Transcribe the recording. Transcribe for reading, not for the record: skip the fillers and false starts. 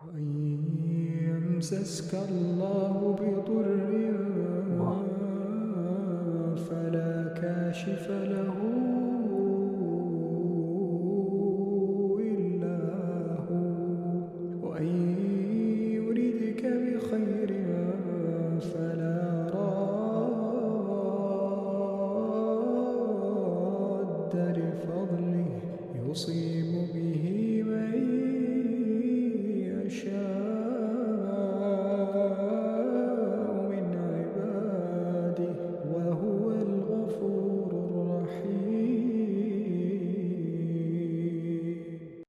وإن يمسسك الله بضر فلا كاشف له إلا هو، وإن يردك بخير فلا راد لفضله، يصيب